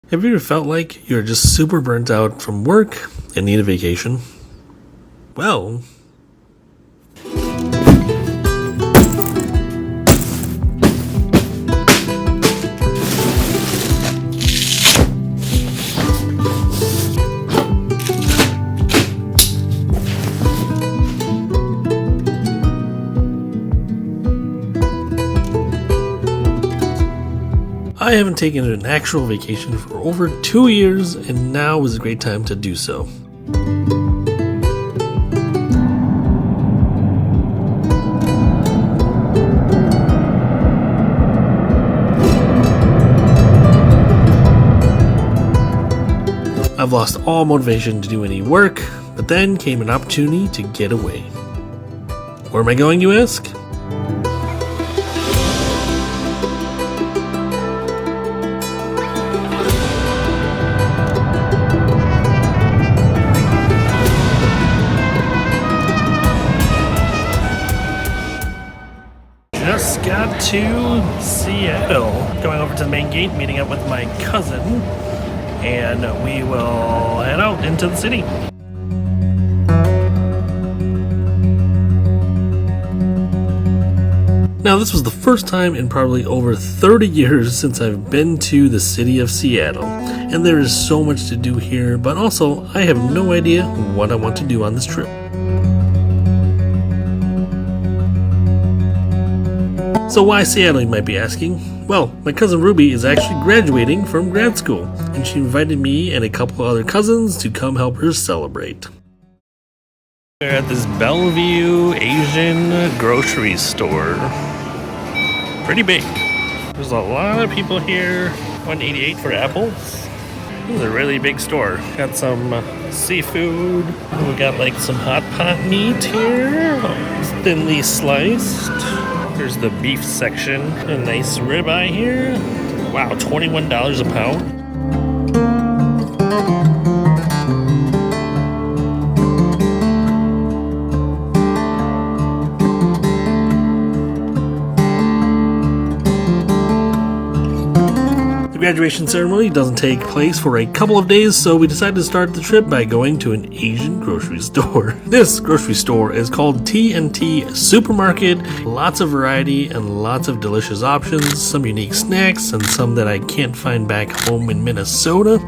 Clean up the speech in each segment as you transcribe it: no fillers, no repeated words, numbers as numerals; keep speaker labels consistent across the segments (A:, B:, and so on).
A: Have you ever felt like you're just super burnt out from work and need a vacation? Well, I haven't taken an actual vacation for over 2 years, and now is a great time to do so. I've lost all motivation to do any work, but then came an opportunity to get away. Where am I going, you ask? Just got to Seattle. Going over to the main gate, meeting up with my cousin, and we will head out into the city. Now, this was the first time in probably over 30 years since I've been to the city of Seattle, and there is so much to do here, but also I have no idea what I want to do on this trip. So why Seattle, you might be asking? Well, my cousin Ruby is actually graduating from grad school, and she invited me and a couple other cousins to come help her celebrate. We're at this Bellevue Asian grocery store. Pretty big. There's a lot of people here. $1.88 for apples. This is a really big store. Got some seafood. We got like some hot pot meat here, thinly sliced. There's the beef section. A nice ribeye here. Wow, $21 a pound. The graduation ceremony doesn't take place for a couple of days, so we decided to start the trip by going to an Asian grocery store. This grocery store is called T&T Supermarket. Lots of variety and lots of delicious options, some unique snacks and some that I can't find back home in Minnesota.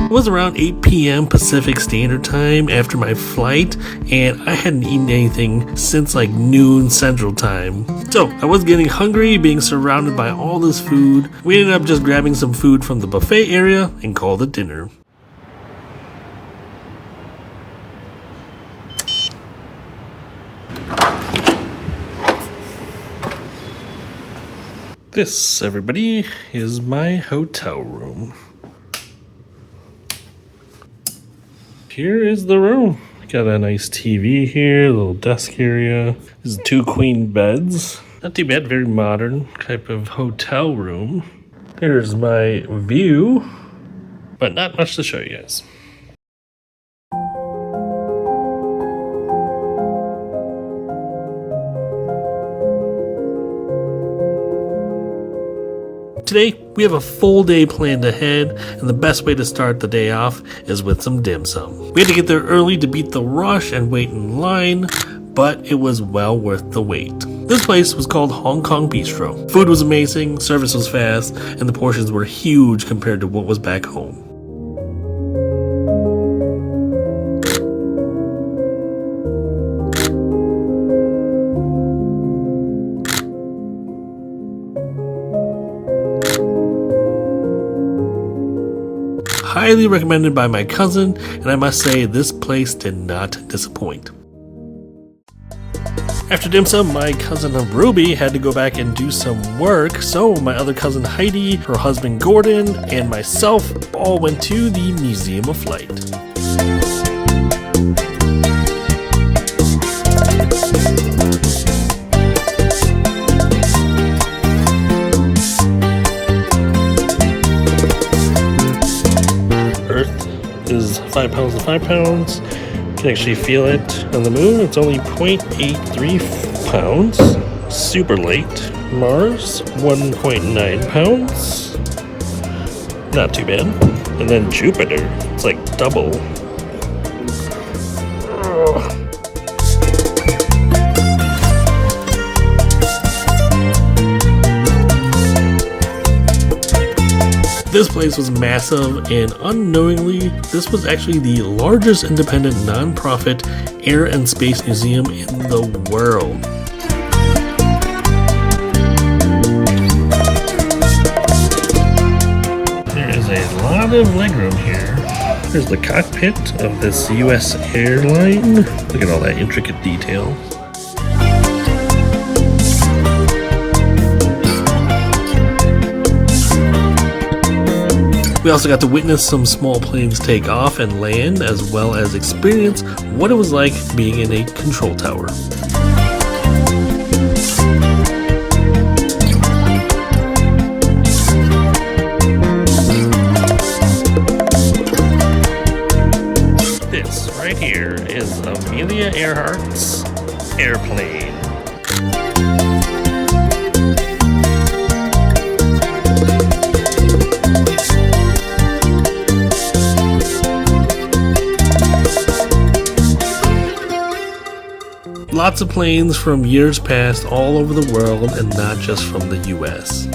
A: It was around 8 p.m. Pacific Standard Time after my flight, and I hadn't eaten anything since like noon Central Time. So I was getting hungry being surrounded by all this food. We ended up just grabbing some food from the buffet area and called it dinner. This, everybody, is my hotel room. Here is the room. Got a nice TV here, a little desk area. There's 2 queen beds. Not too bad, very modern type of hotel room. There's my view, but not much to show you guys. Today, we have a full day planned ahead, and the best way to start the day off is with some dim sum. We had to get there early to beat the rush and wait in line, but it was well worth the wait. This place was called Hong Kong Bistro. Food was amazing, service was fast, and the portions were huge compared to what was back home. Highly recommended by my cousin, and I must say this place did not disappoint. After dim sum, my cousin Ruby had to go back and do some work, so my other cousin Heidi, her husband Gordon, and myself all went to the Museum of Flight. is 5 pounds to 5 pounds. You can actually feel it on the moon. It's only 0.83 pounds. Super light. Mars, 1.9 pounds. Not too bad. And then Jupiter, it's like double. This place was massive, and unknowingly, this was actually the largest independent non-profit air and space museum in the world. There is a lot of legroom here. There's the cockpit of this US airline. Look at all that intricate detail. We also got to witness some small planes take off and land, as well as experience what it was like being in a control tower. This right here is Amelia Earhart's airplane. Lots of planes from years past all over the world, and not just from the US.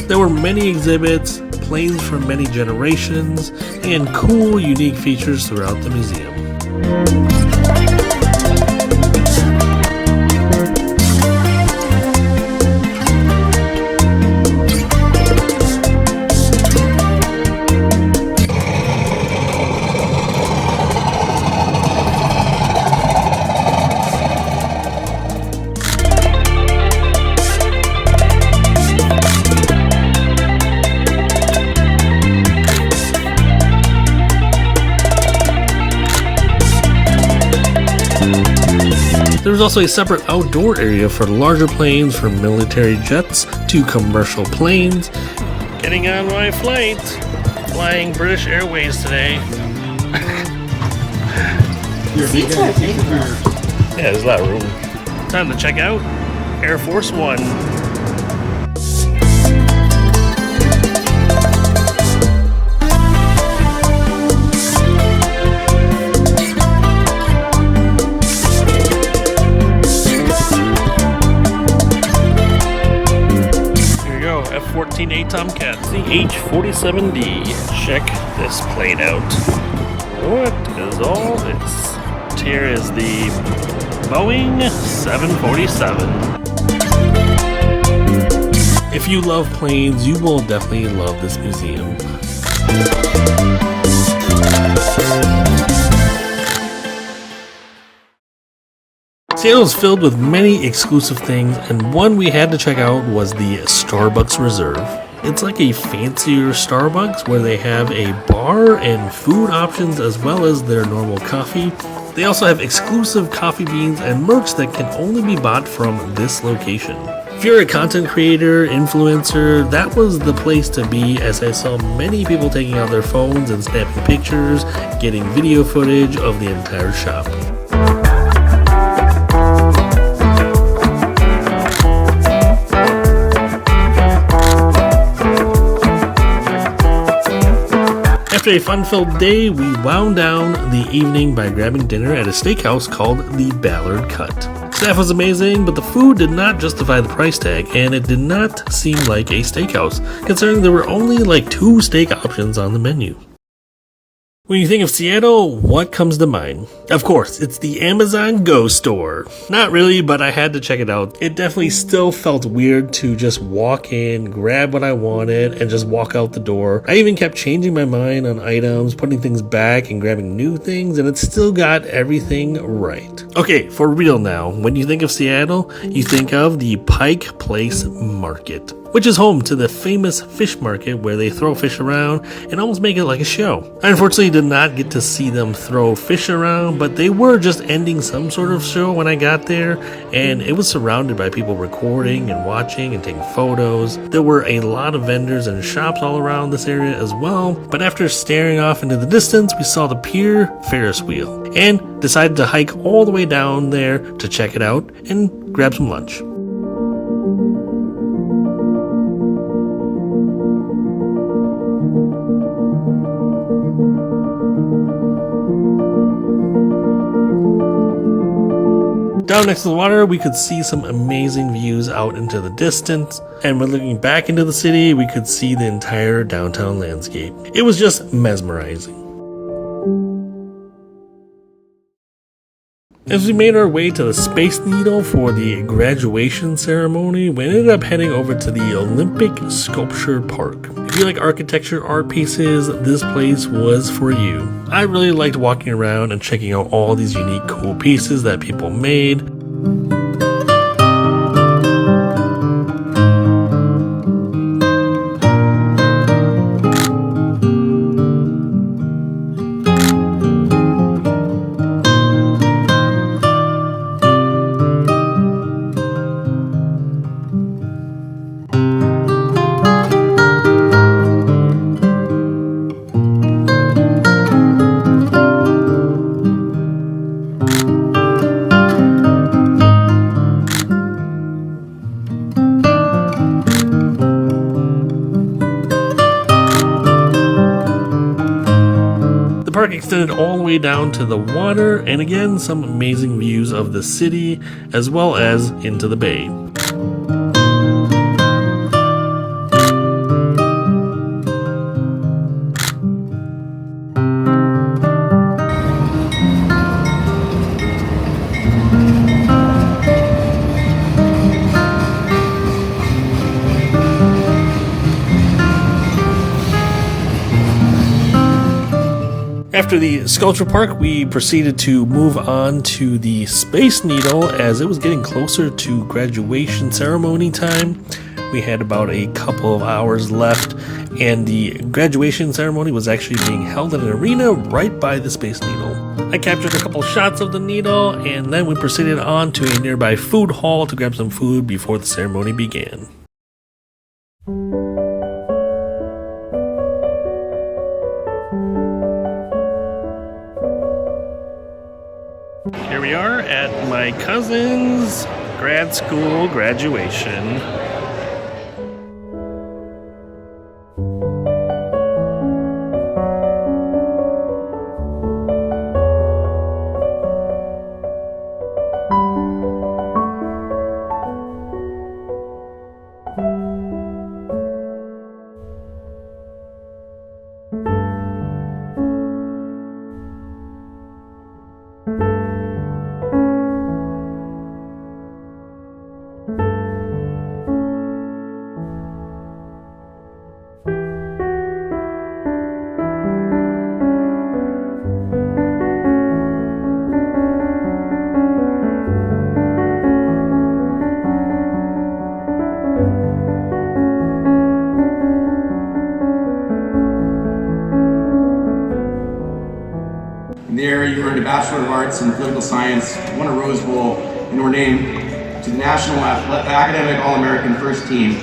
A: There were many exhibits, planes from many generations, and cool, unique features throughout the museum. There was also a separate outdoor area for larger planes, from military jets to commercial planes. Getting on my flight, flying British Airways today. Yeah, there's a lot of room. Time to check out Air Force One. F-14A Tomcat, the H-47D. Check this plane out. What is all this? Here is the Boeing 747. If you love planes, you will definitely love this museum. Seattle is filled with many exclusive things, and one we had to check out was the Starbucks Reserve. It's like a fancier Starbucks where they have a bar and food options as well as their normal coffee. They also have exclusive coffee beans and merch that can only be bought from this location. If you're a content creator, influencer, that was the place to be, as I saw many people taking out their phones and snapping pictures, getting video footage of the entire shop. After a fun-filled day, we wound down the evening by grabbing dinner at a steakhouse called the Ballard Cut. Staff was amazing, but the food did not justify the price tag, and it did not seem like a steakhouse, considering there were only like 2 steak options on the menu. When you think of Seattle, what comes to mind? Of course, it's the Amazon Go store. Not really, but I had to check it out. It definitely still felt weird to just walk in, grab what I wanted, and just walk out the door. I even kept changing my mind on items, putting things back and grabbing new things, and it still got everything right. Okay, for real now, when you think of Seattle, you think of the Pike Place Market, which is home to the famous fish market where they throw fish around and almost make it like a show. I unfortunately did not get to see them throw fish around, but they were just ending some sort of show when I got there, and it was surrounded by people recording and watching and taking photos. There were a lot of vendors and shops all around this area as well, but after staring off into the distance, we saw the Pier Ferris wheel and decided to hike all the way down there to check it out and grab some lunch. Down next to the water, we could see some amazing views out into the distance, and when looking back into the city, we could see the entire downtown landscape. It was just mesmerizing. As we made our way to the Space Needle for the graduation ceremony, we ended up heading over to the Olympic Sculpture Park. If you like architecture art pieces, this place was for you. I really liked walking around and checking out all these unique cool pieces that people made. The park extended all the way down to the water, and again, some amazing views of the city as well as into the bay. After the Sculpture Park, we proceeded to move on to the Space Needle as it was getting closer to graduation ceremony time. We had about a couple of hours left, and the graduation ceremony was actually being held in an arena right by the Space Needle. I captured a couple shots of the needle, and then we proceeded on to a nearby food hall to grab some food before the ceremony began. Here we are at my cousin's grad school graduation.
B: There, you earned a Bachelor of Arts in Political Science, won a Rose Bowl, and were named to the National Academic All-American First Team.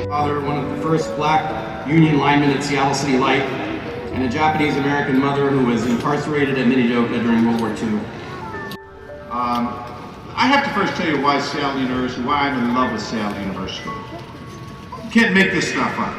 B: Father, one of the first black union linemen at Seattle City Light, and a Japanese-American mother who was incarcerated at Minidoka during World War II.
C: I have to first tell you why Seattle University, why I'm in love with Seattle University. You can't make this stuff up.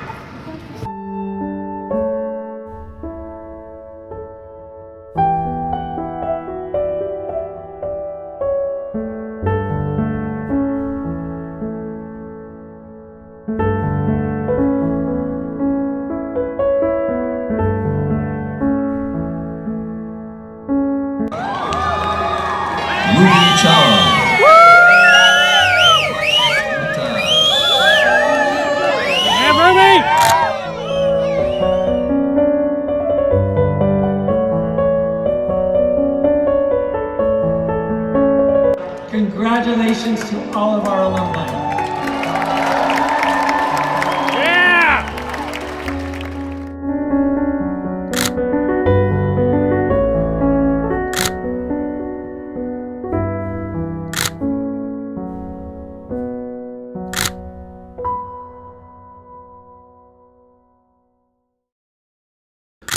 D: Ruby Chong.
E: Congratulations to all of our alumni.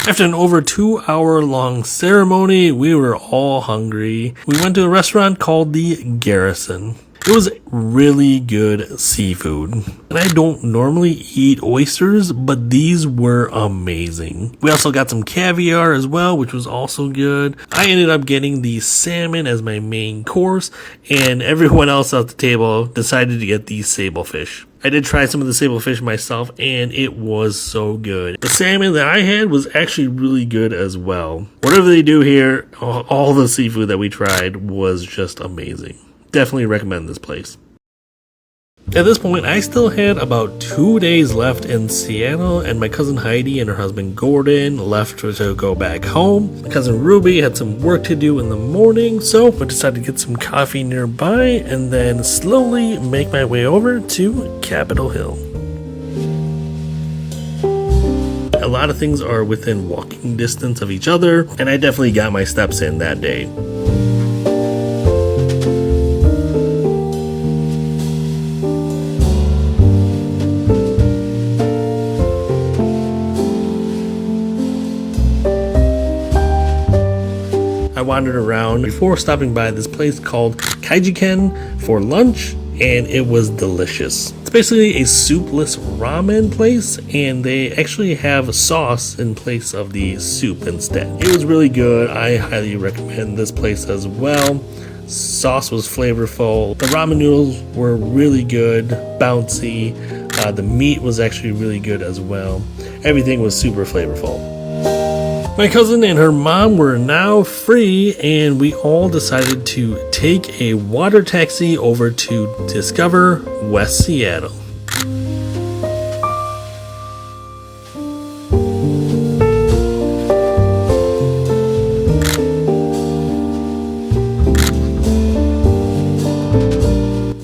A: After an over 2-hour long ceremony, we were all hungry. We went to a restaurant called the Garrison. It was really good seafood. And I don't normally eat oysters, but these were amazing. We also got some caviar as well, which was also good. I ended up getting the salmon as my main course, and everyone else at the table decided to get the sablefish. I did try some of the sablefish myself, and it was so good. The salmon that I had was actually really good as well. Whatever they do here, all the seafood that we tried was just amazing. Definitely recommend this place. At this point, I still had about 2 days left in Seattle, and my cousin Heidi and her husband Gordon left to go back home. My cousin Ruby had some work to do in the morning, so I decided to get some coffee nearby and then slowly make my way over to Capitol Hill. A lot of things are within walking distance of each other, and I definitely got my steps in that day. I wandered around before stopping by this place called Kaijiken for lunch, and it was delicious. It's basically a soupless ramen place, and they actually have sauce in place of the soup instead. It was really good. I highly recommend this place as well. Sauce was flavorful. The ramen noodles were really good, bouncy. The meat was actually really good as well. Everything was super flavorful. My cousin and her mom were now free, and we all decided to take a water taxi over to discover West Seattle.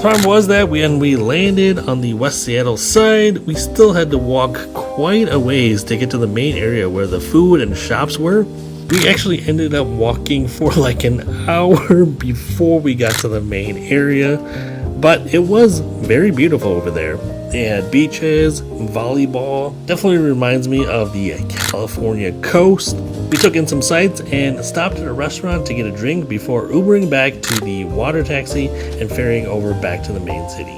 A: Problem was that when we landed on the West Seattle side, we still had to walk quite a ways to get to the main area where the food and shops were. We actually ended up walking for like an hour before we got to the main area, but it was very beautiful over there. They had beaches, volleyball. Definitely reminds me of the California coast. We took in some sights and stopped at a restaurant to get a drink before Ubering back to the water taxi and ferrying over back to the main city.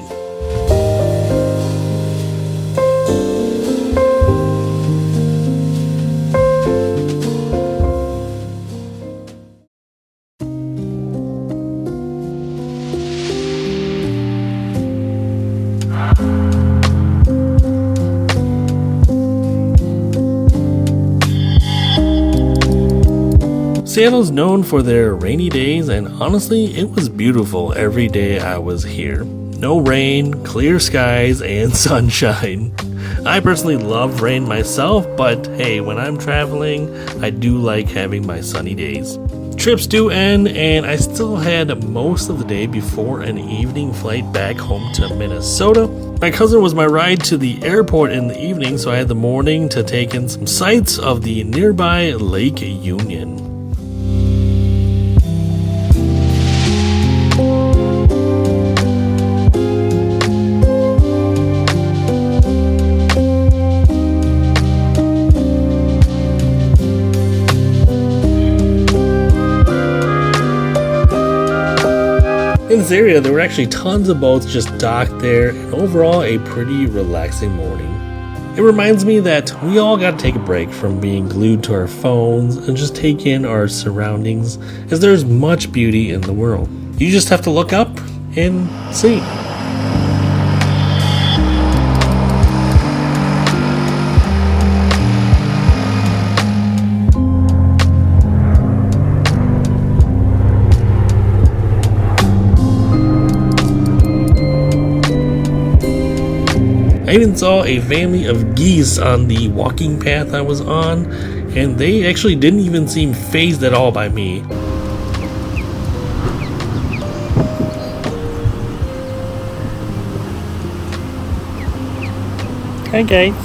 A: Seattle's known for their rainy days, and honestly, it was beautiful every day I was here. No rain, clear skies, and sunshine. I personally love rain myself, but hey, when I'm traveling, I do like having my sunny days. Trips do end, and I still had most of the day before an evening flight back home to Minnesota. My cousin was my ride to the airport in the evening, so I had the morning to take in some sights of the nearby Lake Union. In this area, there were actually tons of boats just docked there, and overall a pretty relaxing morning. It reminds me that we all got to take a break from being glued to our phones and just take in our surroundings, as there's much beauty in the world. You just have to look up and see. I even saw a family of geese on the walking path I was on, and they actually didn't even seem fazed at all by me. Hi guys.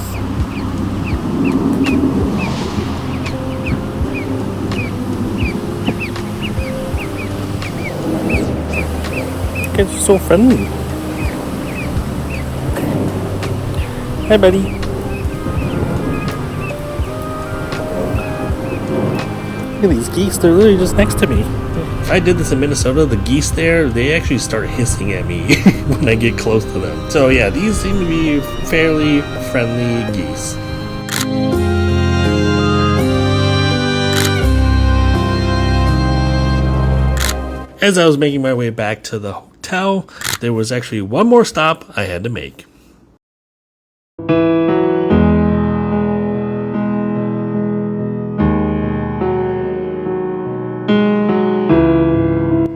A: You guys are so friendly. Hi buddy. Look at these geese, they're literally just next to me. If I did this in Minnesota, the geese there, they actually start hissing at me when I get close to them. So yeah, these seem to be fairly friendly geese. As I was making my way back to the hotel, there was actually one more stop I had to make.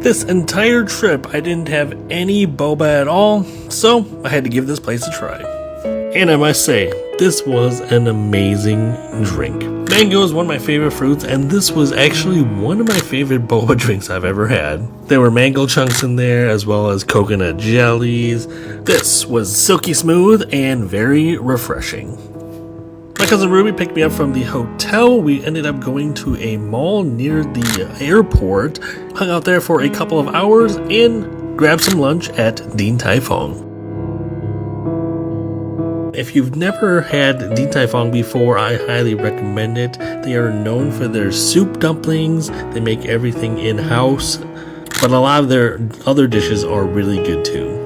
A: This entire trip, I didn't have any boba at all, so I had to give this place a try. And I must say, this was an amazing drink. Mango is one of my favorite fruits, and this was actually one of my favorite boba drinks I've ever had. There were mango chunks in there, as well as coconut jellies. This was silky smooth and very refreshing. My cousin Ruby picked me up from the hotel. We ended up going to a mall near the airport, hung out there for a couple of hours, and grabbed some lunch at Din Tai Fung. If you've never had Din Tai Fung before, I highly recommend it. They are known for their soup dumplings. They make everything in-house, but a lot of their other dishes are really good too.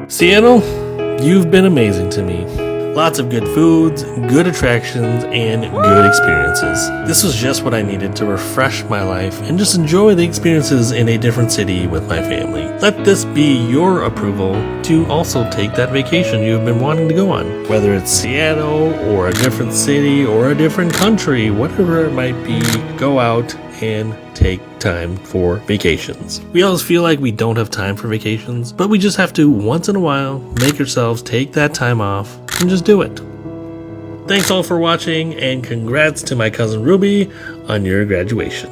A: Seattle, you've been amazing to me. Lots of good foods, good attractions, and good experiences. This was just what I needed to refresh my life and just enjoy the experiences in a different city with my family. Let this be your approval to also take that vacation you've been wanting to go on. Whether it's Seattle or a different city or a different country, whatever it might be, go out and take time for vacations. We always feel like we don't have time for vacations, but we just have to, once in a while, make yourselves take that time off and just do it. Thanks all for watching, and congrats to my cousin Ruby on your graduation.